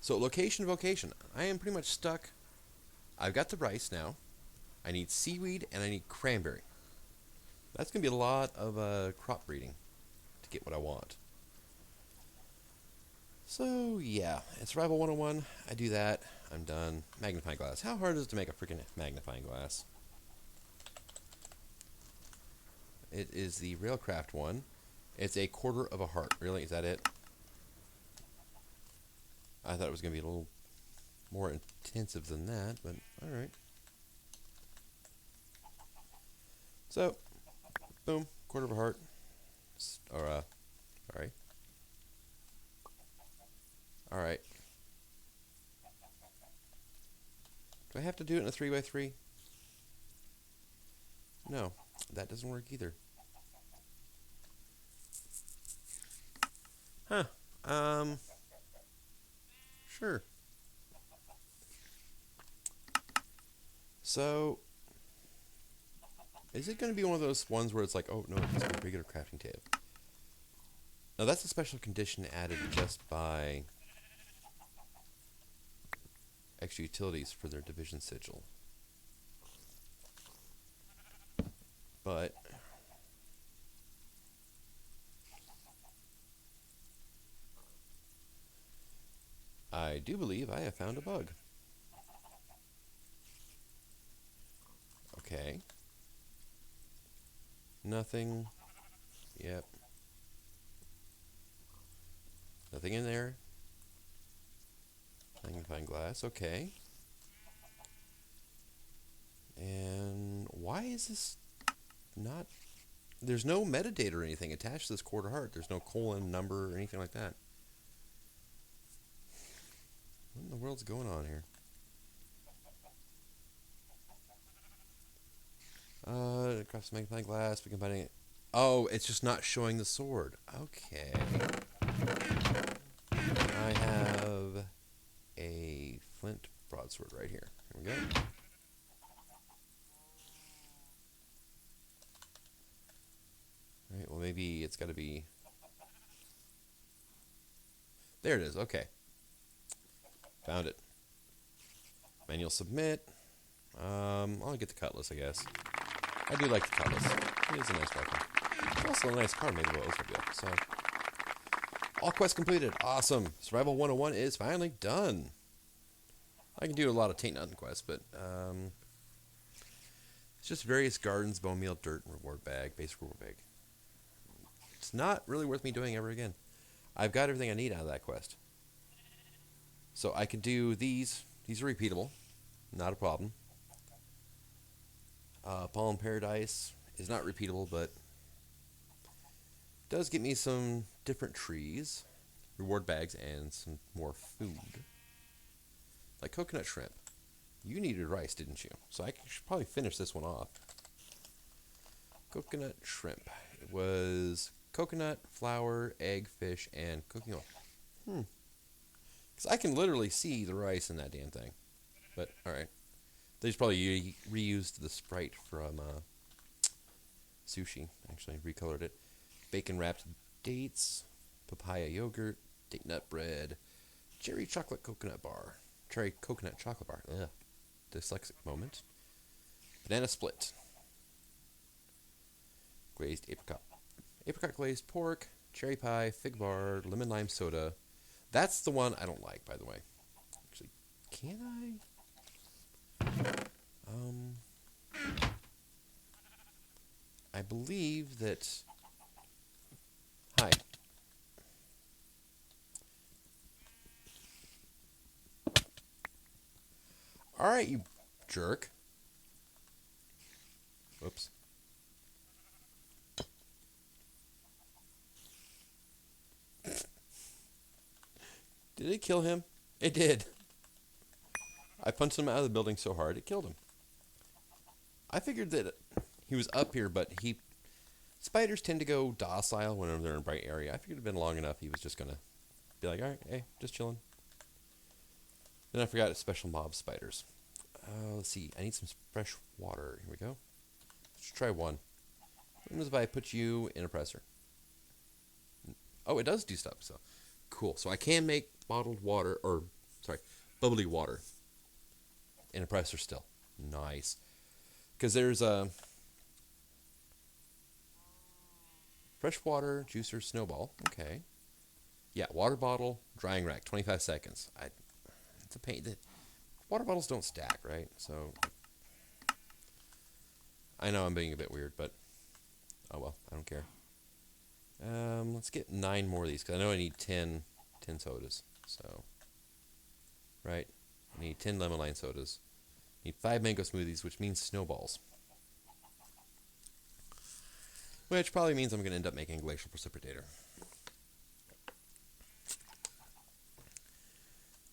So location, vocation. I am pretty much stuck. I've got the rice now. I need seaweed and I need cranberry. That's going to be a lot of crop breeding to get what I want. So, yeah, it's Survival 101. I do that. I'm done. Magnifying glass. How hard is it to make a freaking magnifying glass? It is the Railcraft one. It's a quarter of a heart. Really? Is that it? I thought it was going to be a little more intensive than that, but alright. So, boom, quarter of a heart. Or, sorry. Alright. Do I have to do it in a 3x3? No, that doesn't work either. Huh. Sure. So, is it going to be one of those ones where it's like, oh, no, it's a regular crafting table? Now, that's a special condition added just by extra utilities for their division sigil. But I do believe I have found a bug. Okay. Nothing. Yep. Nothing in there. Magnifying glass. Okay. And why is this not... There's no metadata or anything attached to this quarter heart. There's no colon number or anything like that. What in the world's going on here? Crafts magnifying glass. We combining it. Oh, it's just not showing the sword. Okay. I have a flint broadsword right here. Here we go. Alright, well maybe it's got to be... There it is, okay. Found it. Manual submit. I'll get the cutlass, I guess. I do like the cutlass. It is a nice weapon. It's also a nice car made of Oldsmobile. So, all quests completed. Awesome. Survival 101 is finally done. I can do a lot of Taint Nothing quests, but it's just various gardens, bone meal, dirt, and reward bag, basic reward bag. It's not really worth me doing ever again. I've got everything I need out of that quest. So I can do these. These are repeatable. Not a problem. Pollen Paradise is not repeatable, but does get me some different trees, reward bags, and some more food. Like coconut shrimp. You needed rice, didn't you? So I should probably finish this one off. Coconut shrimp. It was coconut, flour, egg, fish, and cooking oil. Because I can literally see the rice in that damn thing. But, alright. They just probably reused the Sprite from sushi. Actually, recolored it. Bacon wrapped dates, papaya yogurt, date nut bread, cherry chocolate coconut bar. Cherry coconut chocolate bar. Ugh. Dyslexic moment. Banana split. Glazed apricot. Apricot glazed pork, cherry pie, fig bar, lemon lime soda. That's the one I don't like, by the way. Actually, can I? I believe that... Hi. Alright, you jerk. Whoops. Did it kill him? It did. I punched him out of the building so hard, it killed him. I figured that he was up here, but spiders tend to go docile whenever they're in a bright area. I figured it'd been long enough he was just going to be like, alright, hey, just chilling. Then I forgot it's special mob spiders. Let's see, I need some fresh water. Here we go. Let's try one. What if I put you in a presser? Oh, it does do stuff, so cool. So I can make bottled water, or, sorry, bubbly water in a presser still. Nice. Because there's a fresh water, juicer, snowball. Okay. Yeah, water bottle, drying rack, 25 seconds. It's a pain. Water bottles don't stack, right? So, I know I'm being a bit weird, but oh well, I don't care. Let's get 9 more of these, because I know I need 10 sodas. So, right? I need 10 lemon lime sodas. I need 5 mango smoothies, which means snowballs. Which probably means I'm going to end up making a glacial precipitator.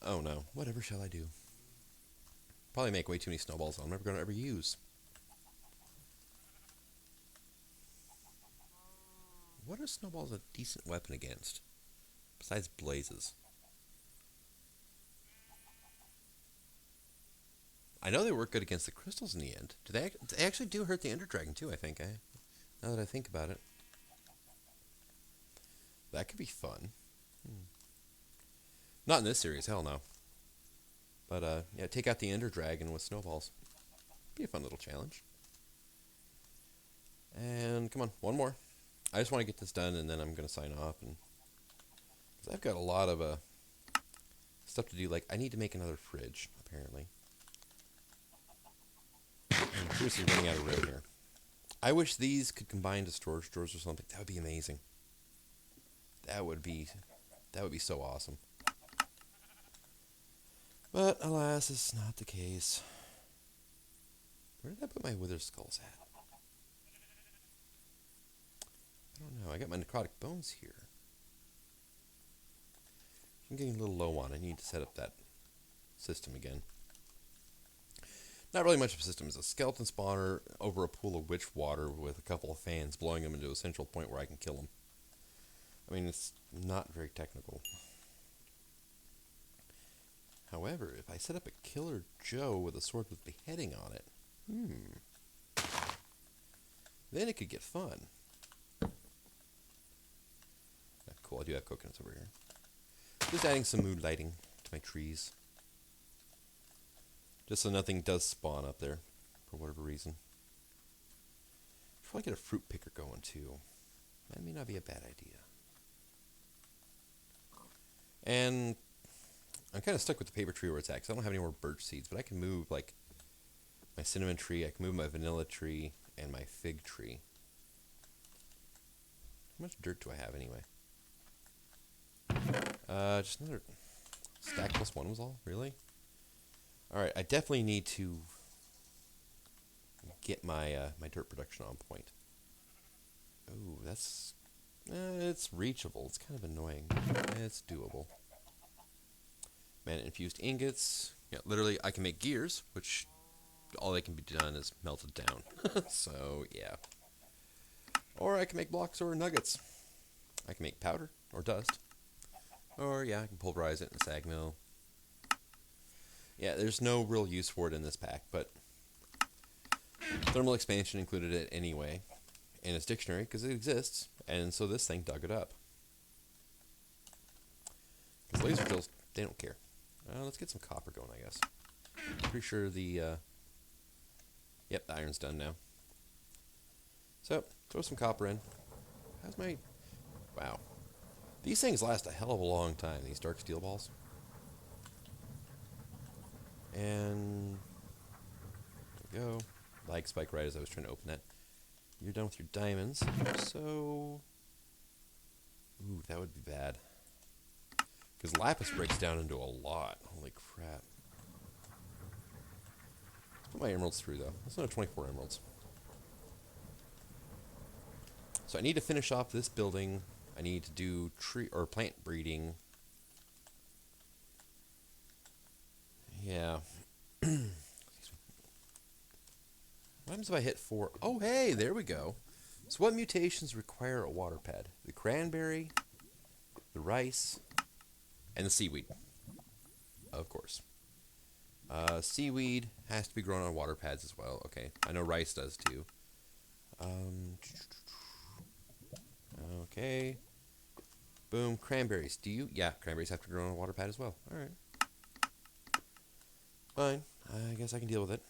Oh no, whatever shall I do? Probably make way too many snowballs I'm never going to ever use. What are snowballs a decent weapon against? Besides blazes. I know they work good against the crystals in the end. They actually do hurt the Ender Dragon too, I think. Now that I think about it. That could be fun. Not in this series, hell no. But, yeah, take out the Ender Dragon with snowballs. Be a fun little challenge. And, come on, one more. I just want to get this done, and then I'm going to sign off. Because I've got a lot of stuff to do. Like, I need to make another fridge, apparently. I'm seriously running out of room here. I wish these could combine to storage drawers or something. That would be amazing. That would be so awesome. But, alas, it's not the case. Where did I put my wither skulls at? I don't know. I got my necrotic bones here. I'm getting a little low on. I need to set up that system again. Not really much of a system. It's a skeleton spawner over a pool of witch water with a couple of fans blowing them into a central point where I can kill them. I mean, it's not very technical. However, if I set up a Killer Joe with a sword with beheading on it, then it could get fun. Cool, I do have coconuts over here. Just adding some mood lighting to my trees. Just so nothing does spawn up there, for whatever reason. Should probably get a fruit picker going too. That may not be a bad idea. And I'm kind of stuck with the paper tree where it's at, because I don't have any more birch seeds, but I can move, like, my cinnamon tree, I can move my vanilla tree, and my fig tree. How much dirt do I have anyway? Just another stack plus one was all? Really? Alright, I definitely need to get my my dirt production on point. Oh, that's... it's reachable. It's kind of annoying. It's doable. Mana-infused ingots. Yeah, literally, I can make gears, which all that can be done is melted down. So, yeah. Or I can make blocks or nuggets. I can make powder or dust. Or, yeah, I can pulverize it in a sag mill. Yeah, there's no real use for it in this pack, but thermal expansion included it anyway in its dictionary because it exists, and so this thing dug it up. Because laser drills, they don't care. Let's get some copper going, I guess. Pretty sure the... yep, the iron's done now. So, throw some copper in. How's my... Wow. These things last a hell of a long time, these dark steel balls. And... there we go. Lag spike right as I was trying to open that. You're done with your diamonds, so... Ooh, that would be bad. Because lapis breaks down into a lot. Holy crap. Let's put my emeralds through, though. Let's not 24 emeralds. So I need to finish off this building. I need to do tree or plant breeding. Yeah. What happens if I hit 4? Oh, hey, there we go. So what mutations require a water pad? The cranberry, the rice, and the seaweed. Of course. Seaweed has to be grown on water pads as well. Okay, I know rice does too. Okay. Boom, cranberries. Do you? Yeah, cranberries have to grow on a water pad as well. Alright. Fine. I guess I can deal with it.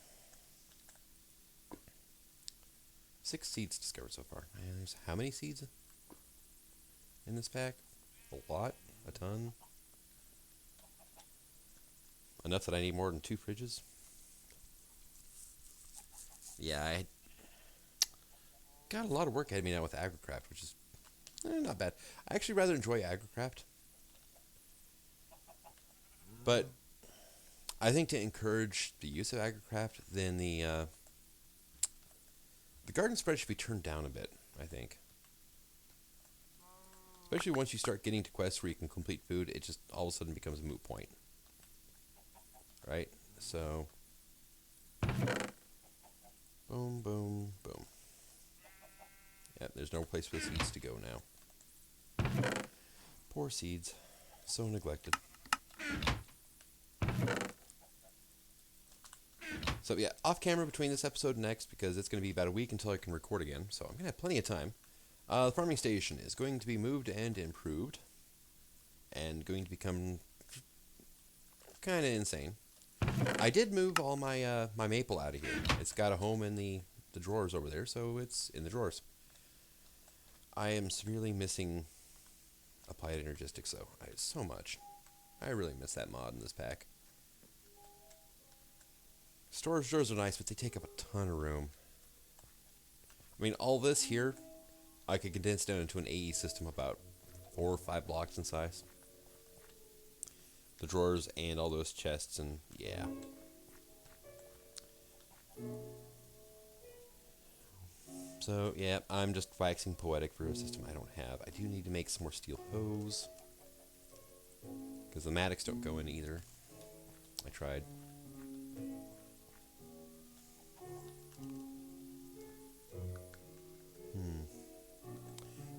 6 seeds discovered so far. And there's how many seeds in this pack? A lot? A ton? Enough that I need more than 2 fridges? Yeah, I got a lot of work ahead of me now with AgriCraft, which is not bad. I actually rather enjoy AgriCraft. But I think to encourage the use of AgriCraft, then the garden spread should be turned down a bit, I think. Especially once you start getting to quests where you can complete food, it just all of a sudden becomes a moot point. Right? So, boom, boom, boom. Yep, there's no place for the seeds to go now. Poor seeds. So neglected. So yeah, off camera between this episode and next, because it's going to be about a week until I can record again, so I'm going to have plenty of time. The farming station is going to be moved and improved, and going to become kind of insane. I did move all my my maple out of here. It's got a home in the drawers over there, so it's in the drawers. I am severely missing Applied Energistics, though. So much. I really miss that mod in this pack. Storage drawers are nice, but they take up a ton of room. I mean, all this here, I could condense down into an AE system about 4 or 5 blocks in size. The drawers and all those chests, and yeah. So, yeah, I'm just waxing poetic for a system I don't have. I do need to make some more steel hose, because the matics don't go in either. I tried.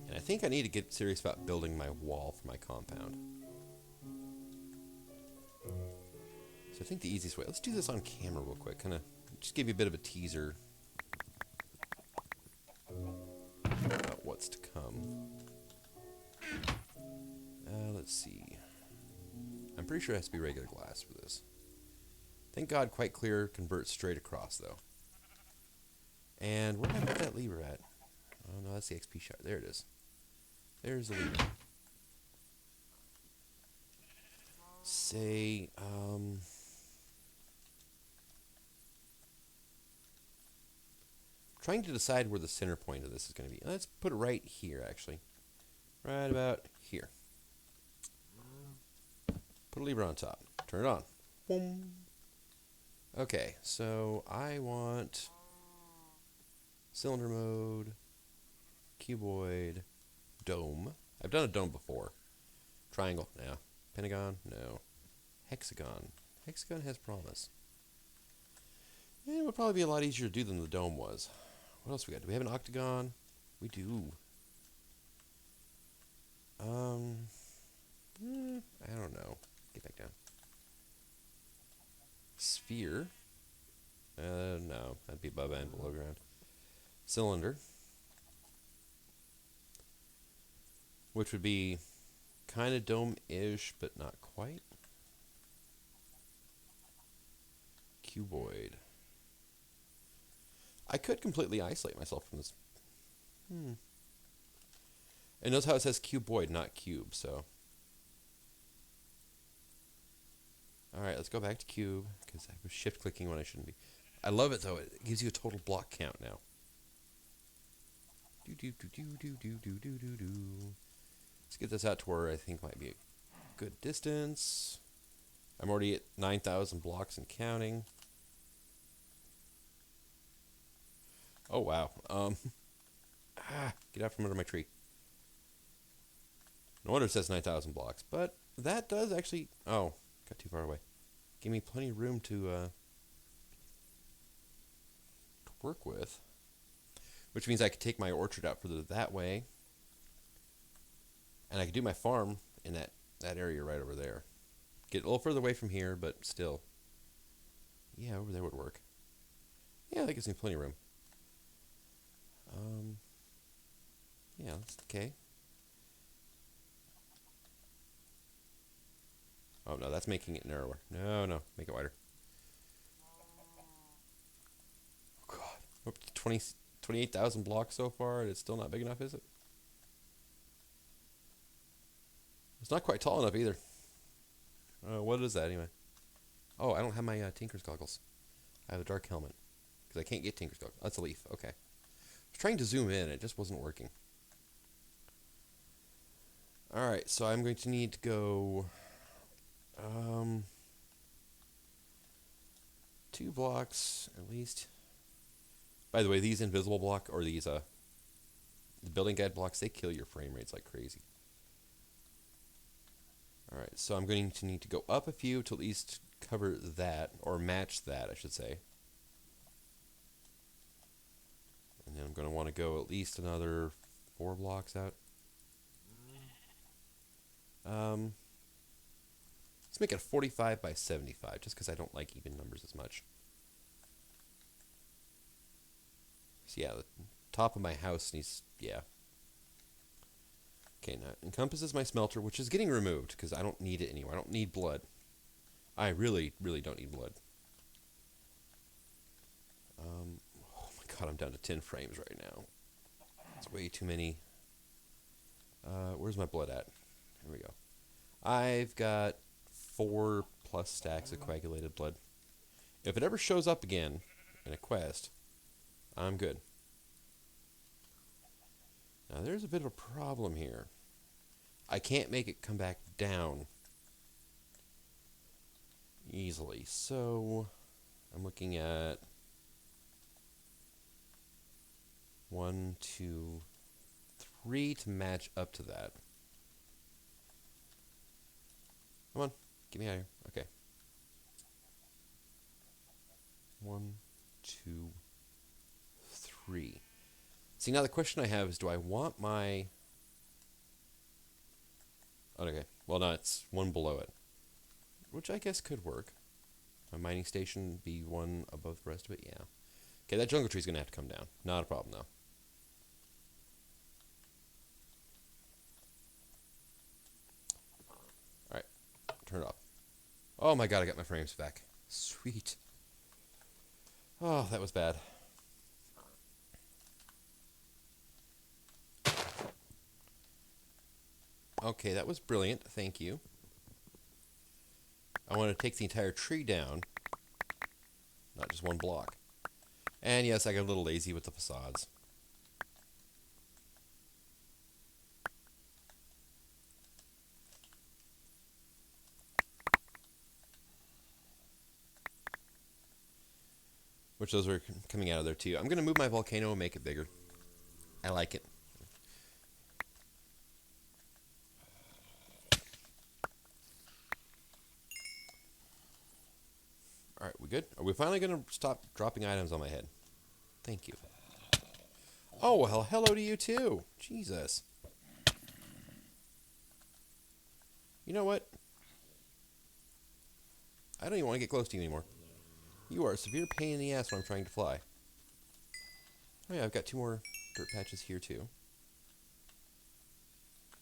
And I think I need to get serious about building my wall for my compound. So I think the easiest way... Let's do this on camera real quick. Kind of just give you a bit of a teaser about what's to come. Let's see. I'm pretty sure it has to be regular glass for this. Thank God quite clear converts straight across, though. And where did I put that lever at? Oh, no, that's the XP shot. There it is. There's the lever. Say, trying to decide where the center point of this is going to be. Let's put it right here, actually. Right about here. Put a lever on top. Turn it on. Boom. Okay, so I want cylinder mode, cuboid, dome. I've done a dome before. Triangle, no. Pentagon, no. Hexagon. Hexagon has promise. And it would probably be a lot easier to do than the dome was. What else we got? Do we have an octagon? We do. I don't know. Get back down. Sphere. No. That'd be above and below ground. Cylinder. Which would be kind of dome-ish, but not quite. Cuboid. I could completely isolate myself from this. And notice how it says cuboid, not cube, so. Alright, let's go back to cube, because I was shift-clicking when I shouldn't be. I love it, though. It gives you a total block count now. Let's get this out to where I think might be a good distance. I'm already at 9,000 blocks and counting. Oh, wow. Get out from under my tree. No wonder it says 9,000 blocks. But that does actually... Oh, got too far away. Give me plenty of room to work with. Which means I could take my orchard out further that way. And I could do my farm in that area right over there. Get a little further away from here, but still. Yeah, over there would work. Yeah, that gives me plenty of room. Yeah, that's okay. Oh, no, that's making it narrower. No, make it wider. Oh, God. We're up to 28,000 blocks so far, and it's still not big enough, is it? It's not quite tall enough either. What is that, anyway? Oh, I don't have my Tinker's goggles. I have a dark helmet. Because I can't get Tinker's goggles. That's a leaf. Okay. I was trying to zoom in. It just wasn't working. Alright, so I'm going to need to go... 2 blocks, at least. By the way, these invisible block, or these, the building guide blocks, they kill your frame rates like crazy. Alright, so I'm going to need to go up a few to at least cover that, or match that, I should say. And then I'm going to want to go at least another 4 blocks out. Let's make it 45 by 75, just because I don't like even numbers as much. So yeah, the top of my house needs, yeah. Okay, now it encompasses my smelter, which is getting removed, because I don't need it anymore. I don't need blood. I really, really don't need blood. Oh my God, I'm down to 10 frames right now. It's way too many. Where's my blood at? Here we go. I've got 4+ stacks of coagulated blood. If it ever shows up again in a quest, I'm good. Now there's a bit of a problem here. I can't make it come back down easily, so I'm looking at 1, 2, 3 to match up to that. Come on, get me out of here. Okay. 1, 2, 3. See, now the question I have is, do I want my... Okay, well, no, it's 1 below it, which I guess could work. My mining station be 1 above the rest of it? Yeah. Okay, that jungle tree's going to have to come down. Not a problem, though. Alright, turn it off. Oh my God, I got my frames back. Sweet. Oh, that was bad. Okay, that was brilliant. Thank you. I want to take the entire tree down, not just one block. And yes, I got a little lazy with the facades. Which those are coming out of there too. I'm going to move my volcano and make it bigger. I like it. Alright, we good? Are we finally going to stop dropping items on my head? Thank you. Oh, well, hello to you too. Jesus. You know what? I don't even want to get close to you anymore. You are a severe pain in the ass when I'm trying to fly. Oh yeah, I've got 2 more dirt patches here too.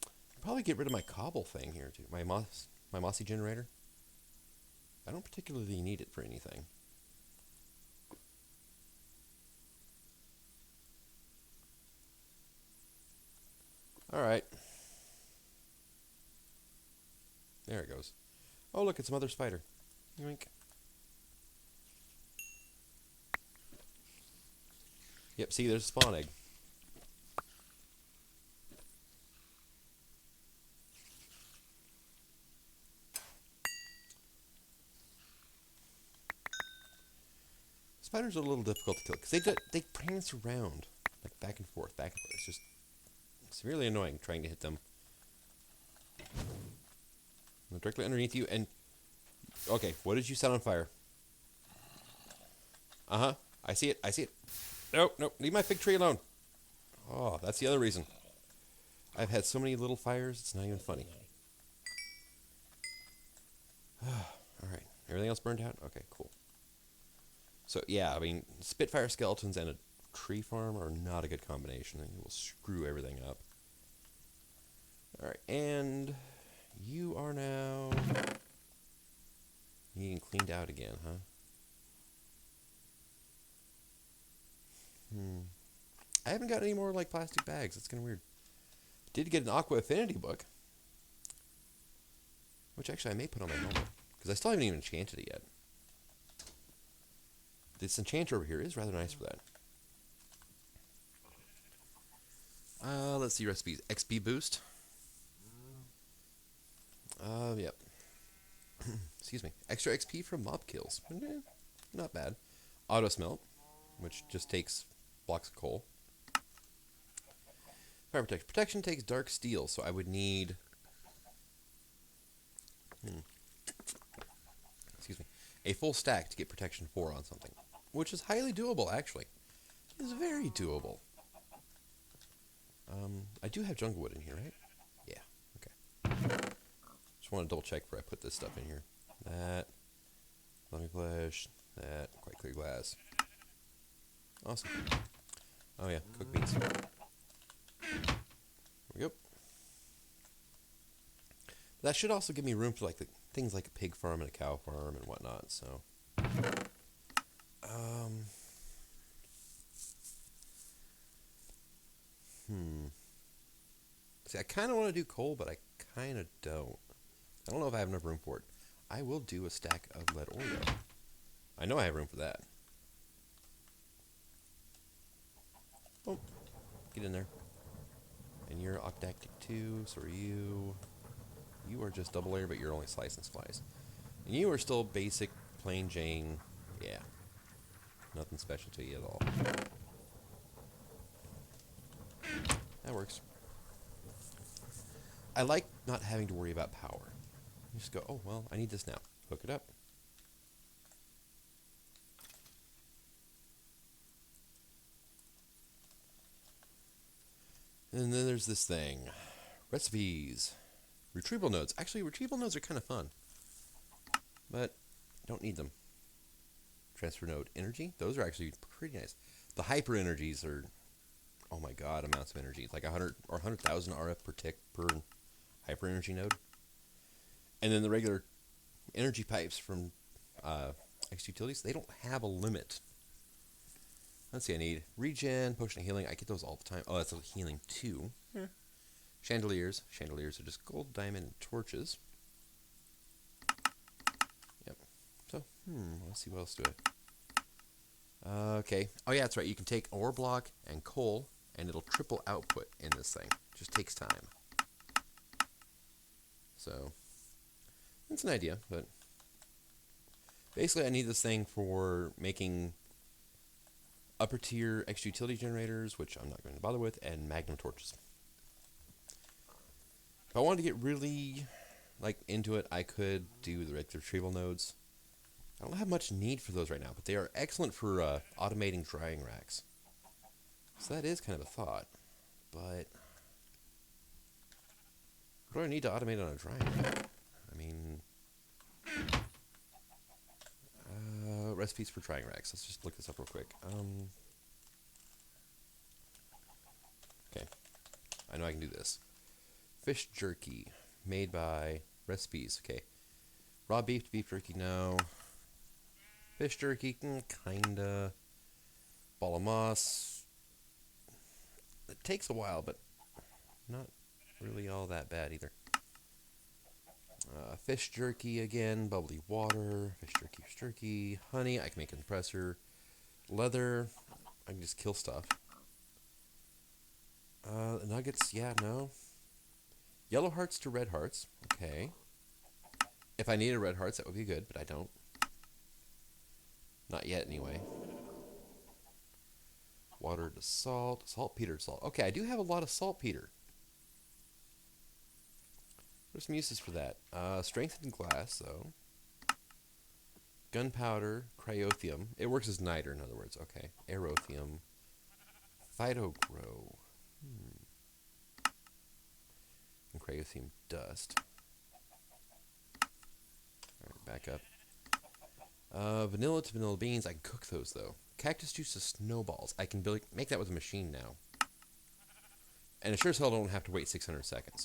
I'll probably get rid of my cobble thing here too. My mossy generator. I don't particularly need it for anything. Alright. There it goes. Oh look, it's a mother spider. Yoink. Yep, see, there's a spawn egg. Spiders are a little difficult to kill because they prance around, like back and forth, back and forth. It's just severely annoying trying to hit them. I'm directly underneath you, and okay, what did you set on fire? Uh-huh, I see it, I see it. Nope, nope, leave my fig tree alone. Oh, that's the other reason. I've had so many little fires, it's not even funny. Alright, everything else burned out? Okay, cool. So, yeah, I mean, Spitfire skeletons and a tree farm are not a good combination. It will screw everything up. Alright, and you are now getting cleaned out again, huh? I haven't got any more, like, plastic bags. That's kind of weird. Did get an Aqua Affinity book, which actually I may put on my helmet, because I still haven't even enchanted it yet. This enchanter over here is rather nice for that. Let's see recipes. XP boost. Yep. Excuse me. Extra XP from mob kills. Not bad. Auto smelt, which just takes blocks of coal. Fire protection. Protection takes dark steel, so I would need... Excuse me. A full stack to get protection 4 on something. Which is highly doable, actually. It's very doable. I do have jungle wood in here, right? Yeah, okay. Just want to double check before I put this stuff in here. That. Lummy flesh. That. Quite clear glass. Awesome. Oh yeah, cooked beans. There we go. That should also give me room for like things like a pig farm and a cow farm and whatnot, so... See, I kind of want to do coal, but I kind of don't. I don't know if I have enough room for it. I will do a stack of lead ore, though. I know I have room for that. Oh, get in there. And you're octactic too, so are you. You are just double layer, but you're only slice and splice. And you are still basic, plain Jane. Yeah. Nothing special to you at all. That works. I like not having to worry about power. You just go, oh, well, I need this now. Hook it up. And then there's this thing. Recipes. Retrieval nodes. Actually, retrieval nodes are kind of fun. But don't need them. Transfer node energy. Those are actually pretty nice. The hyper energies are, oh my god, amounts of energy. It's like 100 or 100,000 RF per tick per hyper energy node. And then the regular energy pipes from Extra utilities, they don't have a limit. Let's see, I need regen, potion of healing. I get those all the time. Oh, that's a healing too. Yeah. Chandeliers. Chandeliers are just gold, diamond, and torches. Yep. So, let's see what else do I. Okay. Oh yeah, that's right. You can take ore block and coal, and it'll triple output in this thing. Just takes time. So, that's an idea, but basically I need this thing for making upper tier extra utility generators, which I'm not going to bother with, and magnum torches. If I wanted to get really into it, I could do the retrieval nodes. I don't have much need for those right now, but they are excellent for automating drying racks. So that is kind of a thought, but what do I need to automate on a drying rack? I mean, recipes for drying racks. Let's just look this up real quick. Okay, I know I can do this. Fish jerky, made by recipes. Okay, raw beef to beef jerky, no. Fish jerky, kinda. Ball of moss. It takes a while, but not really all that bad either. Fish jerky again, bubbly water, fish jerky, honey, I can make a compressor, leather, I can just kill stuff. Nuggets, yeah, no. Yellow hearts to red hearts, okay. If I needed red hearts, that would be good, but I don't. Not yet, anyway. Water to salt, saltpeter to salt. Okay, I do have a lot of saltpeter. There's some uses for that. Strengthened glass, though. Gunpowder, cryothium. It works as niter, in other words. Okay. Aerothium. Phytogrow. And cryothium dust. Alright, back up. Vanilla to vanilla beans. I can cook those, though. Cactus juice to snowballs. I can make that with a machine now. And it sure as hell don't have to wait 600 seconds.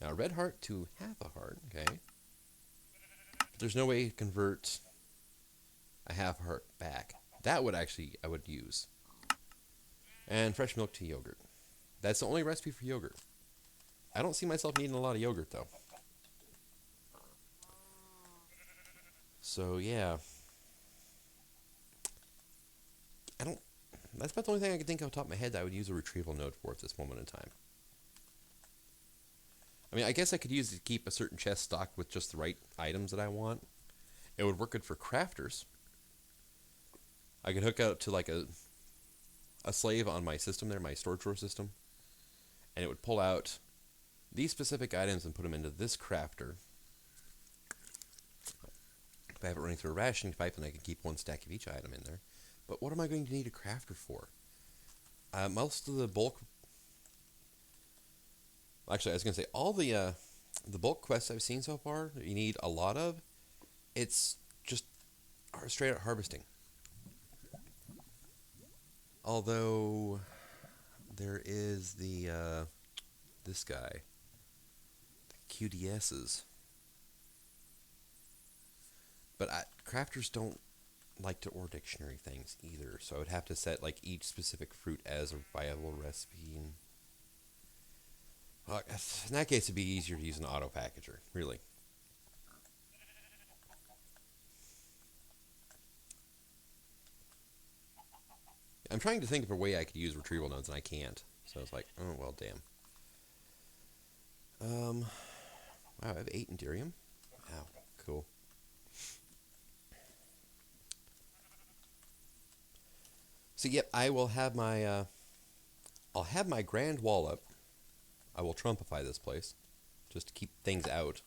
Now, red heart to half a heart, okay. But there's no way to convert a half a heart back. That would actually, I would use. And fresh milk to yogurt. That's the only recipe for yogurt. I don't see myself needing a lot of yogurt, though. So, yeah. That's about the only thing I can think of off the top of my head that I would use a retrieval node for at this moment in time. I mean, I guess I could use it to keep a certain chest stocked with just the right items that I want. It would work good for crafters. I could hook up to a slave on my system there, my storage drawer system, and it would pull out these specific items and put them into this crafter. If I have it running through a rationing pipe, then I can keep one stack of each item in there. But what am I going to need a crafter for? Most of the bulk... Actually, I was going to say, all the bulk quests I've seen so far, that you need a lot of, it's just straight out harvesting. Although, there is this guy, the QDSs. But crafters don't like to ore dictionary things either, so I would have to set each specific fruit as a viable recipe. And in that case, it'd be easier to use an auto packager, really. I'm trying to think of a way I could use retrieval nodes, and I can't. So it's like, oh well, damn. Wow, I have 8 Enderium. Wow, cool. So yep, I will have my I'll have my grand wall up. I will Trumpify this place just to keep things out.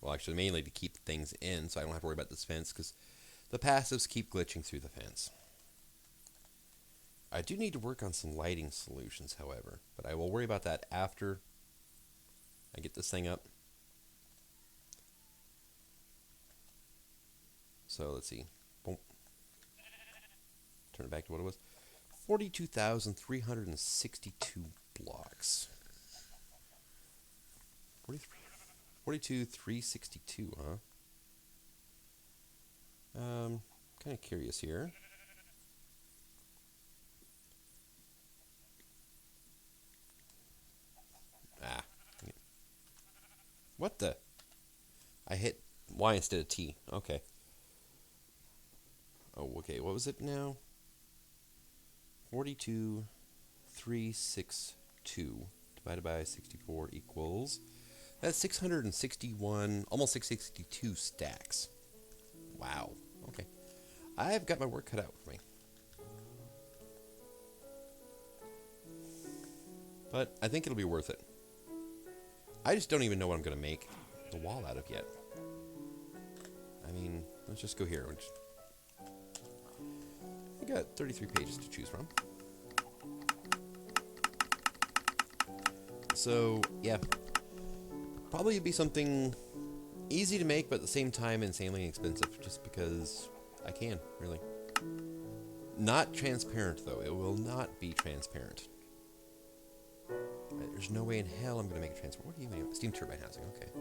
Well, actually, mainly to keep things in, so I don't have to worry about this fence, because the passives keep glitching through the fence. I do need to work on some lighting solutions, however, but I will worry about that after I get this thing up. So let's see. Boom. Turn it back to what it was. 42,362 blocks. 42,362, huh? Kind of curious here. Ah, what the? I hit Y instead of T. Okay. Oh, okay. What was it now? 42,362 divided by 64 equals. That's 661, almost 662 stacks. Wow. Okay. I've got my work cut out for me. But I think it'll be worth it. I just don't even know what I'm going to make the wall out of yet. I mean, let's just go here. I got 33 pages to choose from. So, yeah. Probably be something easy to make, but at the same time insanely expensive, just because I can, really. Not transparent, though. It will not be transparent. There's no way in hell I'm going to make it transparent. What do you mean? Steam turbine housing, okay.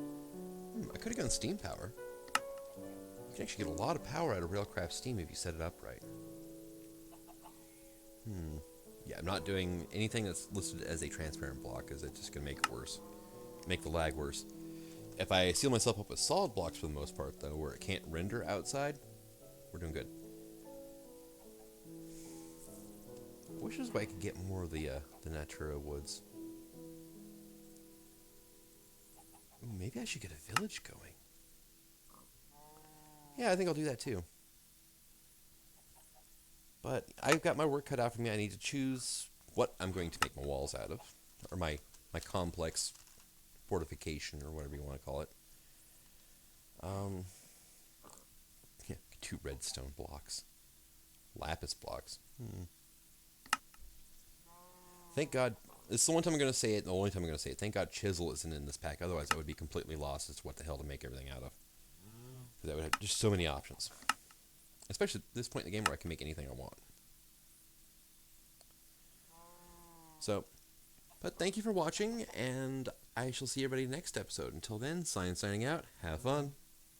I could have gone steam power. You can actually get a lot of power out of Railcraft Steam if you set it up right. Yeah, I'm not doing anything that's listed as a transparent block, because it's just going to make it worse. Make the lag worse. If I seal myself up with solid blocks for the most part, though, where it can't render outside, we're doing good. I wish I could get more of the Natura woods. Ooh, maybe I should get a village going. Yeah, I think I'll do that too. But I've got my work cut out for me. I need to choose what I'm going to make my walls out of, or my complex fortification, or whatever you want to call it. Yeah, 2 redstone blocks, lapis blocks. Thank God. This is the one time I'm going to say it, and the only time I'm going to say it. Thank God chisel isn't in this pack. Otherwise, I would be completely lost as to what the hell to make everything out of. Because I would have just so many options. Especially at this point in the game where I can make anything I want. So, but thank you for watching, and I shall see everybody next episode. Until then, signing out. Have fun.